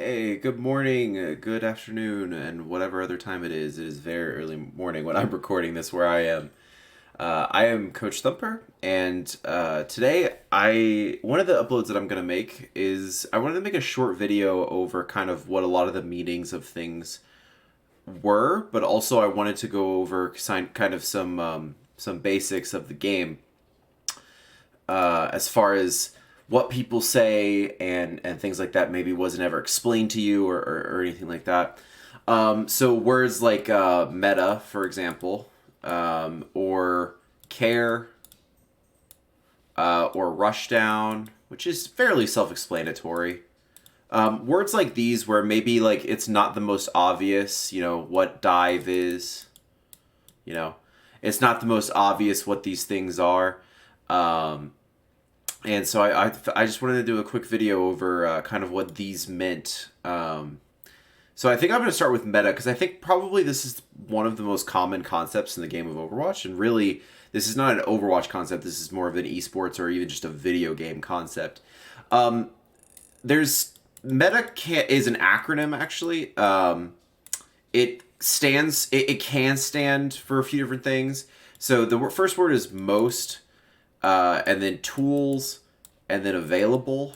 Hey, good morning, good afternoon, and whatever other time it is. It is very early morning when I'm recording this where I am. I am Coach Thumper, and today one of the uploads that I'm gonna make is I wanted to make a short video over kind of what a lot of the meanings of things were, but also I wanted to go over kind of some basics of the game as far as what people say and things like that maybe wasn't ever explained to you or anything like that. So words like meta, for example, or care, or rushdown, which is fairly self-explanatory. Words like these where maybe like it's not the most obvious, what dive is, you know, it's not the most obvious what these things are. Um, and so I just wanted to do a quick video over kind of what these meant. So I think I'm going to start with meta because I think probably this is one of the most common concepts in the game of Overwatch. And really, this is not an Overwatch concept. This is more of an esports or even just a video game concept. There's is an acronym actually. It can stand for a few different things. So the first word is most, and then tools, and then available.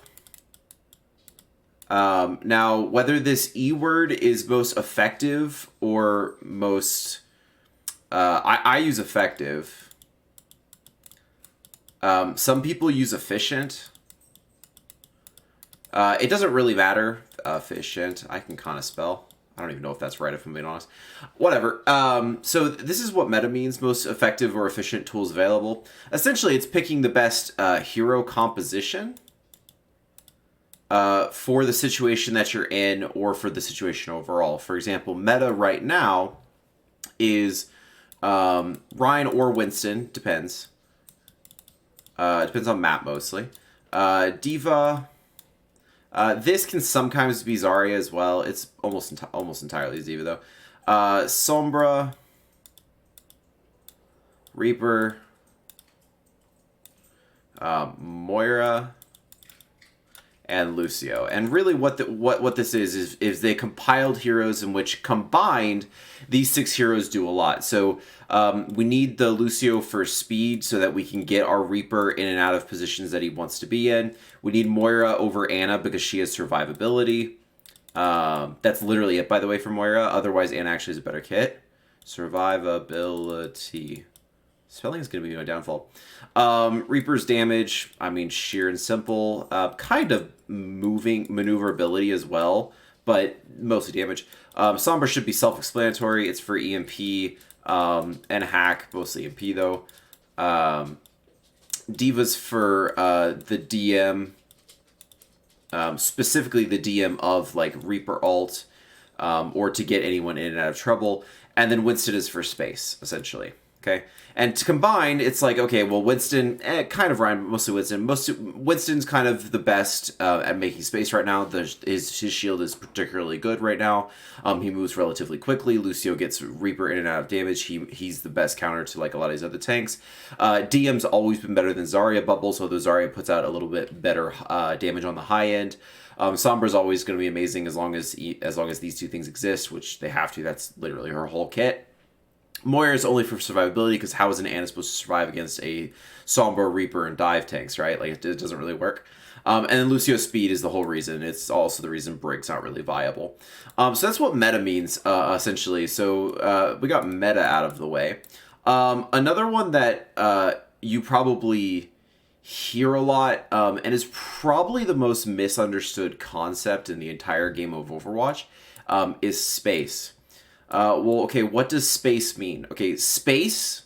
Now, whether this E word is most effective or most, I use effective. Some people use efficient. It doesn't really matter. Efficient, I can kind of spell. I don't even know if that's right, if I'm being honest. Whatever. So this is what meta means: most effective or efficient tools available. Essentially, it's picking the best hero composition for the situation that you're in or for the situation overall. For example, meta right now is Ryan or Winston, depends. Depends on map mostly. Diva. This can sometimes be Zarya as well. It's almost entirely Diva though. Sombra, Reaper, Moira, and Lucio. And really what this is they compiled heroes in which combined these 6 heroes do a lot. So we need the Lucio for speed so that we can get our Reaper in and out of positions that he wants to be in. We need Moira over Ana because she has survivability. That's literally it, by the way, for Moira. Otherwise, Ana actually is a better kit. Survivability. Spelling is going to be my downfall. Reaper's damage, I mean, sheer and simple. Kind of maneuverability as well, but mostly damage. Sombra should be self-explanatory. It's for EMP and hack, mostly EMP though. Diva's for the DM, specifically the DM of like Reaper ult, or to get anyone in and out of trouble. And then Winston is for space, essentially. Okay, and to combine, it's like, okay, well, Winston, kind of Ryan, but mostly Winston. Winston's kind of the best at making space right now. His shield is particularly good right now. He moves relatively quickly. Lucio gets Reaper in and out of damage. He's the best counter to like a lot of these other tanks. DM's always been better than Zarya Bubbles, although Zarya puts out a little bit better damage on the high end. Sombra's always going to be amazing as long as these two things exist, which they have to. That's literally her whole kit. Moira is only for survivability because how is an Ana supposed to survive against a Sombra, Reaper, and dive tanks, right? Like, it doesn't really work. And then Lucio's speed is the whole reason. It's also the reason Brig's not really viable. So that's what meta means, essentially. So we got meta out of the way. Another one that you probably hear a lot, and is probably the most misunderstood concept in the entire game of Overwatch, is space. Well, okay, what does space mean? Okay, space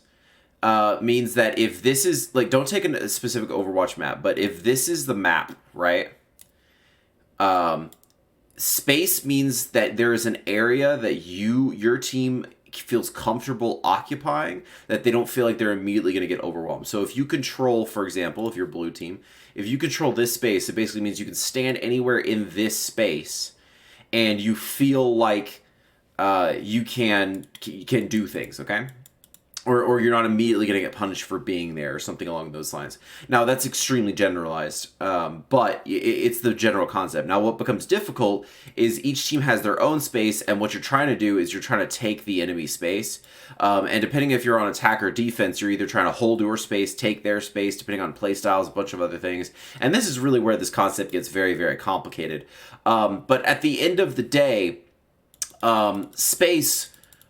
means that if this is, like, don't take a specific Overwatch map, but if this is the map, right? Space means that there is an area that your team feels comfortable occupying, that they don't feel like they're immediately going to get overwhelmed. So if you control, for example, if you're blue team, if you control this space, it basically means you can stand anywhere in this space and you feel like you can do things, okay? or you're not immediately going to get punished for being there or something along those lines. Now, that's extremely generalized, but it's the general concept. Now, what becomes difficult is each team has their own space, and what you're trying to do is you're trying to take the enemy space. And depending if you're on attack or defense, you're either trying to hold your space, take their space, depending on play styles, a bunch of other things. And this is really where this concept gets very, very complicated. But at the end of the day, space...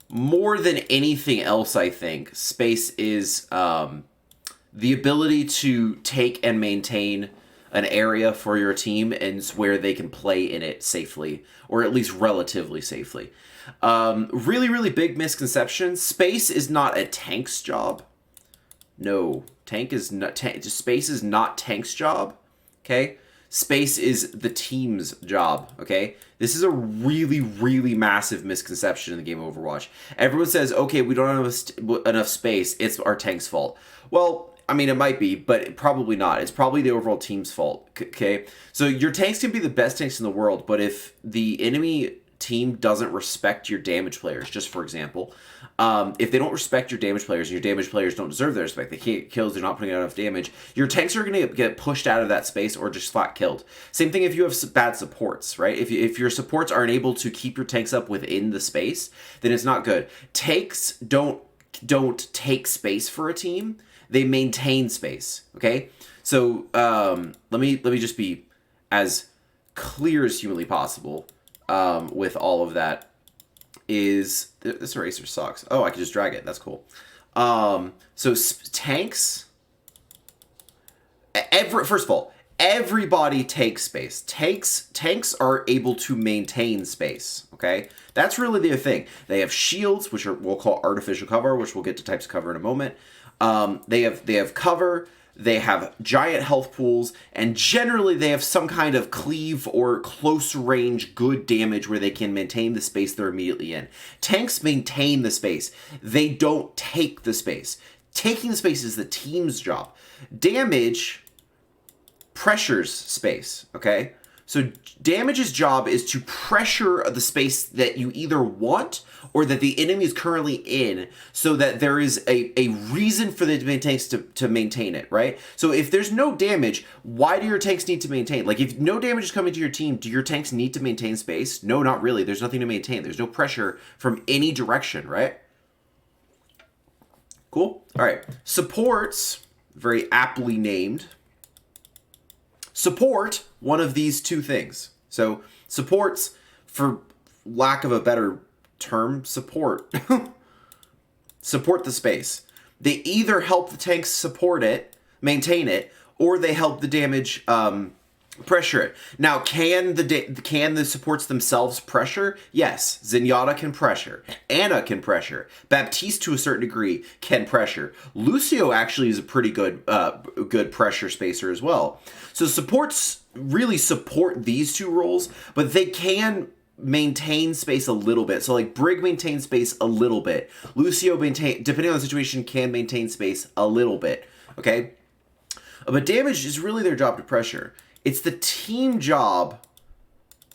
more than anything else, I think, space is the ability to take and maintain an area for your team and where they can play in it safely, or at least relatively safely. Really, really big misconception. Space is not a tank's job. No, space is not tank's job, okay? Space is the team's job, okay? This is a really, really massive misconception in the game of Overwatch. Everyone says, okay, we don't have enough space, it's our tank's fault. Well, I mean, it might be, but probably not. It's probably the overall team's fault, okay? So your tanks can be the best tanks in the world, but if the enemy team doesn't respect your damage players, just for example, if they don't respect your damage players and your damage players don't deserve their respect, they can't get kills, they're not putting out enough damage, your tanks are going to get pushed out of that space or just flat killed. Same thing if you have bad supports, right? If your supports aren't able to keep your tanks up within the space, then it's not good. Tanks don't take space for a team, they maintain space, okay? So let me just be as clear as humanly possible with all of that. Is this eraser sucks? Oh, I can just drag it. That's cool. So tanks. First of all, everybody takes space. Tanks are able to maintain space. Okay, that's really their thing. They have shields, which we'll call artificial cover, which we'll get to types of cover in a moment. They have cover. They have giant health pools, and generally they have some kind of cleave or close range good damage where they can maintain the space they're immediately in. Tanks maintain the space. They don't take the space. Taking the space is the team's job. Damage pressures space, okay? So damage's job is to pressure the space that you either want or that the enemy is currently in, so that there is a reason for the tanks to maintain it, right? So if there's no damage, why do your tanks need to maintain? Like, if no damage is coming to your team, do your tanks need to maintain space? No, not really. There's nothing to maintain. There's no pressure from any direction, right? Cool? All right. Supports, very aptly named, support one of these two things. So supports, for lack of a better term, support the space. They either help the tanks support it, maintain it, or they help the damage pressure it. Now, can the supports themselves pressure? Yes, Zenyatta can pressure. Ana can pressure. Baptiste, to a certain degree, can pressure. Lucio actually is a pretty good pressure spacer as well. So supports really support these two roles, but they can maintain space a little bit. So like Brig maintains space a little bit. Lucio depending on the situation, can maintain space a little bit. Okay? But damage is really their job to pressure. It's the team job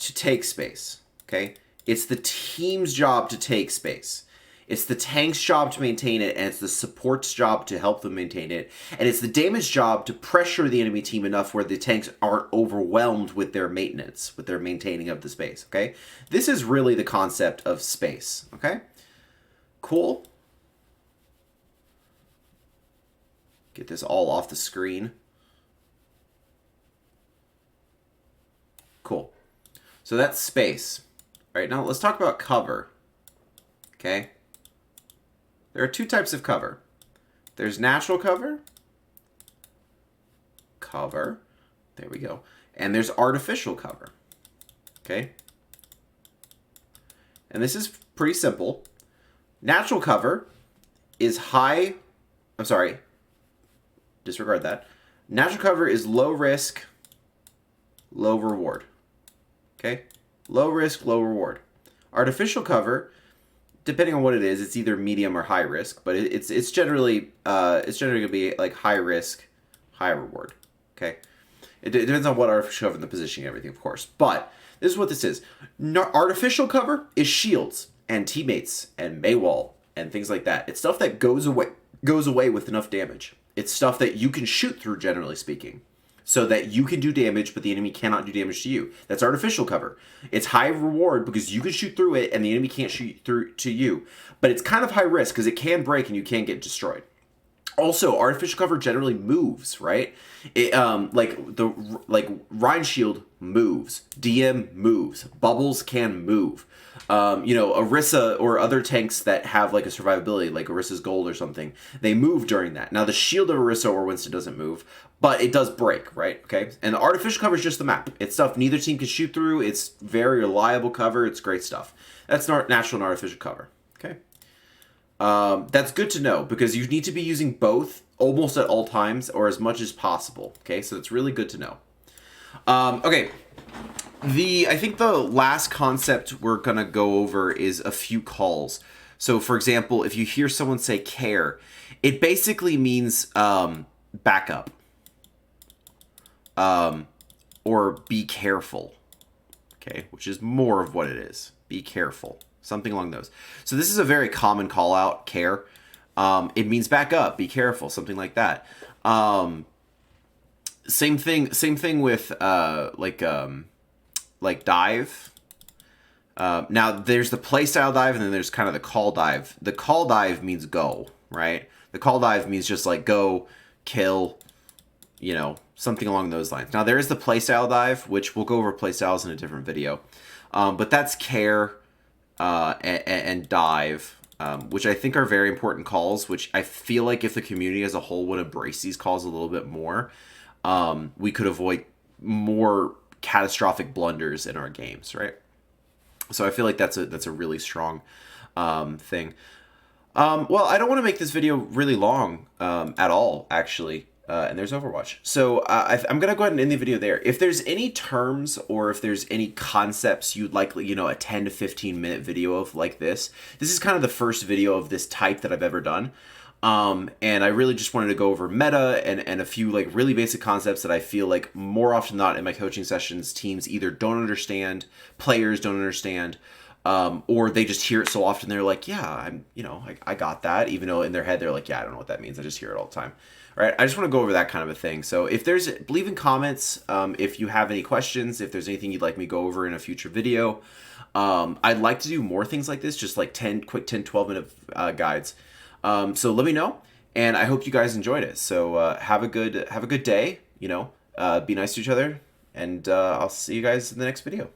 to take space, okay? It's the team's job to take space. It's the tank's job to maintain it, and it's the support's job to help them maintain it. And it's the damage job to pressure the enemy team enough where the tanks aren't overwhelmed with their maintenance, with their maintaining of the space, okay? This is really the concept of space, okay? Cool. Get this all off the screen. Cool. So that's space. All right, now let's talk about cover. Okay? There are two types of cover. There's natural cover. There we go. And there's artificial cover. Okay? And this is pretty simple. Natural cover is high... I'm sorry. Disregard that. Natural cover is low risk, low reward. Okay? Low risk, low reward. Artificial cover, depending on what it is, it's either medium or high risk, but it's generally going to be like high risk, high reward. Okay? It depends on what artificial cover and the positioning and everything, of course. But this is what this is. Artificial cover is shields and teammates and Maywall and things like that. It's stuff that goes away goes away with enough damage. It's stuff that you can shoot through, generally speaking, so that you can do damage, but the enemy cannot do damage to you. That's artificial cover. It's high reward because you can shoot through it and the enemy can't shoot through to you. But it's kind of high risk because it can break and you can get destroyed. Also, artificial cover generally moves, right? It, like Rhine Shield moves, DM moves, Bubbles can move. Orisa or other tanks that have like a survivability, like Orisa's Gold or something, they move during that. Now the shield of Orisa or Winston doesn't move, but it does break, right? Okay, and the artificial cover is just the map. It's stuff neither team can shoot through. It's very reliable cover. It's great stuff. That's not natural and artificial cover. Okay. That's good to know because you need to be using both almost at all times or as much as possible. Okay, so it's really good to know. Okay, I think the last concept we're gonna go over is a few calls. So, for example, if you hear someone say "care," it basically means backup, or be careful. Okay, which is more of what it is. Be careful. Something along those. So this is a very common call out, care. It means back up, be careful, something like that. Same thing with like dive. Now there's the playstyle dive and then there's kind of the call dive. The call dive means go, right? The call dive means just like go, kill, something along those lines. Now there is the playstyle dive, which we'll go over playstyles in a different video. But that's care. And dive, which I think are very important calls, which I feel like if the community as a whole would embrace these calls a little bit more, we could avoid more catastrophic blunders in our games, right? So I feel like that's a really strong thing. Well, I don't want to make this video really long at all, actually. And there's Overwatch. So I'm going to go ahead and end the video there. If there's any terms or if there's any concepts you'd like, a 10 to 15 minute video of like this is kind of the first video of this type that I've ever done. And I really just wanted to go over meta and a few like really basic concepts that I feel like more often than not in my coaching sessions, teams either don't understand, players don't understand, or they just hear it so often they're like, yeah, I got that, even though in their head they're like, yeah, I don't know what that means. I just hear it all the time. All right, I just want to go over that kind of a thing. So if leave in comments if you have any questions, if there's anything you'd like me to go over in a future video. I'd like to do more things like this, just like 12 minute guides. So let me know, and I hope you guys enjoyed it. So have a good day, be nice to each other, and I'll see you guys in the next video.